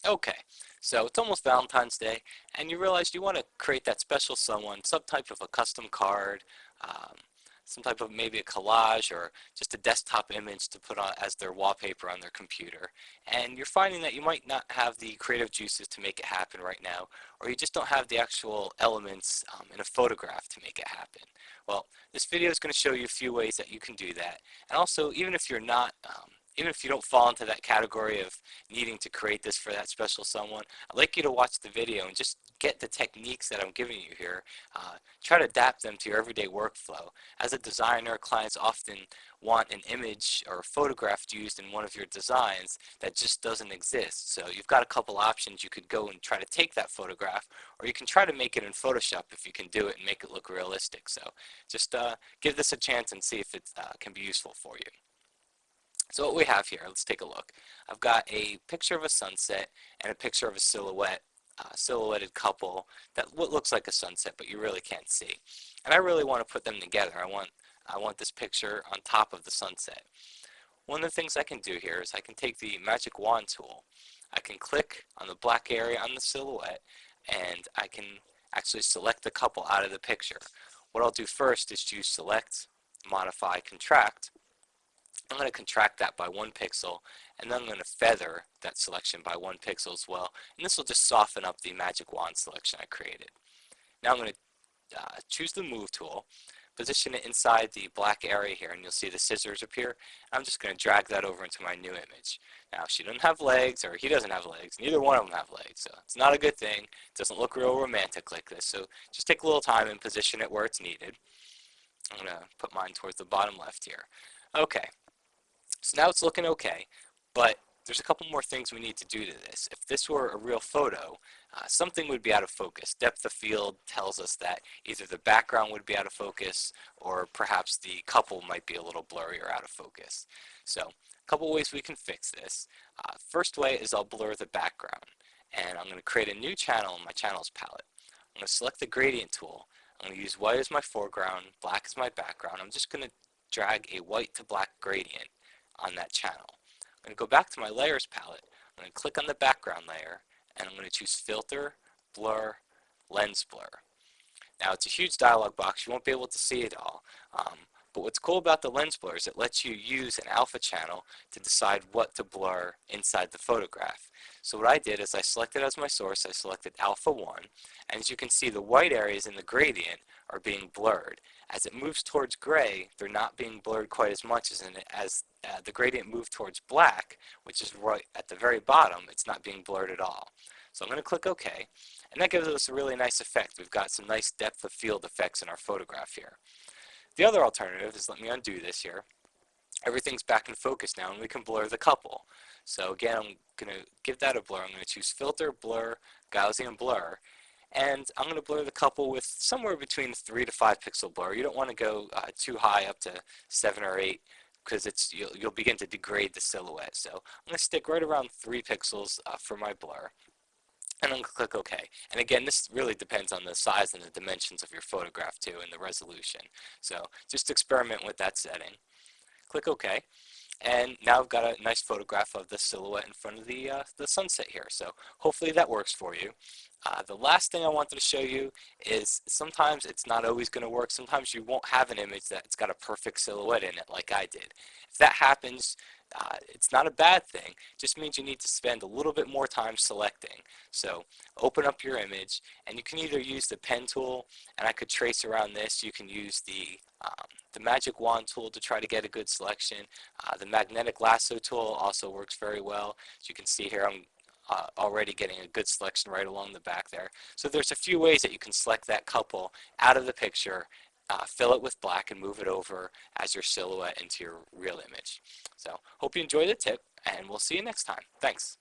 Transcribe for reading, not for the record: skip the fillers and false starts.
Okay, so it's almost Valentine's Day, and you realize you want to create that special someone, some type of a custom card, um, some type of maybe a collage or just a desktop image to put on as their wallpaper on their computer. And you're finding that you might not have the creative juices to make it happen right now, or you just don't have the actual elements in a photograph to make it happen. Well, this video is going to show you a few ways that you can do that. And also, even if you're not, even if you don't fall into that category of needing to create this for that special someone, I'd like you to watch the video and just get the techniques that I'm giving you here. Try to adapt them to your everyday workflow. As a designer, clients often want an image or a photograph used in one of your designs that just doesn't exist. So you've got a couple options. You could go and try to take that photograph, or you can try to make it in Photoshop if you can do it and make it look realistic. So just give this a chance and see if it can be useful for you. So what we have here, let's take a look. I've got a picture of a sunset and a picture of a silhouetted couple that what looks like a sunset, but you really can't see. And I really want to put them together. I want this picture on top of the sunset. One of the things I can do here is I can take the magic wand tool. I can click on the black area on the silhouette, and I can actually select the couple out of the picture. What I'll do first is choose Select, Modify, Contract. I'm going to contract that by 1 pixel, and then I'm going to feather that selection by 1 pixel as well, and this will just soften up the magic wand selection I created. Now I'm going to choose the Move tool, position it inside the black area here, and you'll see the scissors appear. I'm just going to drag that over into my new image. Now she doesn't have legs, or he doesn't have legs, neither one of them have legs, so it's not a good thing. It doesn't look real romantic like this, so just take a little time and position it where it's needed. I'm going to put mine towards the bottom left here. Okay. So now it's looking okay, but there's a couple more things we need to do to this. If this were a real photo, something would be out of focus. Depth of field tells us that either the background would be out of focus or perhaps the couple might be a little blurry or out of focus. So a couple ways we can fix this. First way is I'll blur the background, and I'm going to create a new channel in my channels palette. I'm going to select the gradient tool. I'm going to use white as my foreground, black as my background. I'm just going to drag a white to black gradient on that channel. I'm going to go back to my layers palette. I'm going to click on the background layer, and I'm going to choose Filter, Blur, Lens Blur. Now it's a huge dialog box. You won't be able to see it all. But what's cool about the lens blur is it lets you use an alpha channel to decide what to blur inside the photograph. So what I did is I selected as my source, I selected alpha 1, and as you can see the white areas in the gradient are being blurred. As it moves towards gray, they're not being blurred quite as much as the gradient moved towards black, which is right at the very bottom, it's not being blurred at all. So I'm going to click OK, and that gives us a really nice effect. We've got some nice depth of field effects in our photograph here. The other alternative is, let me undo this here. Everything's back in focus now, and we can blur the couple. So again, I'm going to give that a blur. I'm going to choose Filter, Blur, Gaussian Blur, and I'm going to blur the couple with somewhere between 3 to 5 pixel blur. You don't want to go too high, up to 7 or 8, because you'll begin to degrade the silhouette. So I'm going to stick right around 3 pixels for my blur. And I'm going to click OK. And again, this really depends on the size and the dimensions of your photograph too, and the resolution. So just experiment with that setting. Click OK. And now I've got a nice photograph of the silhouette in front of the sunset here. So hopefully that works for you. The last thing I wanted to show you is sometimes it's not always going to work. Sometimes you won't have an image that's got a perfect silhouette in it like I did. If that happens, it's not a bad thing. It just means you need to spend a little bit more time selecting. So open up your image, and you can either use the pen tool, and I could trace around this. You can use the magic wand tool to try to get a good selection. The magnetic lasso tool also works very well. As you can see here, I'm already getting a good selection right along the back there. So there's a few ways that you can select that couple out of the picture, fill it with black, and move it over as your silhouette into your real image. So hope you enjoyed the tip, and we'll see you next time. Thanks.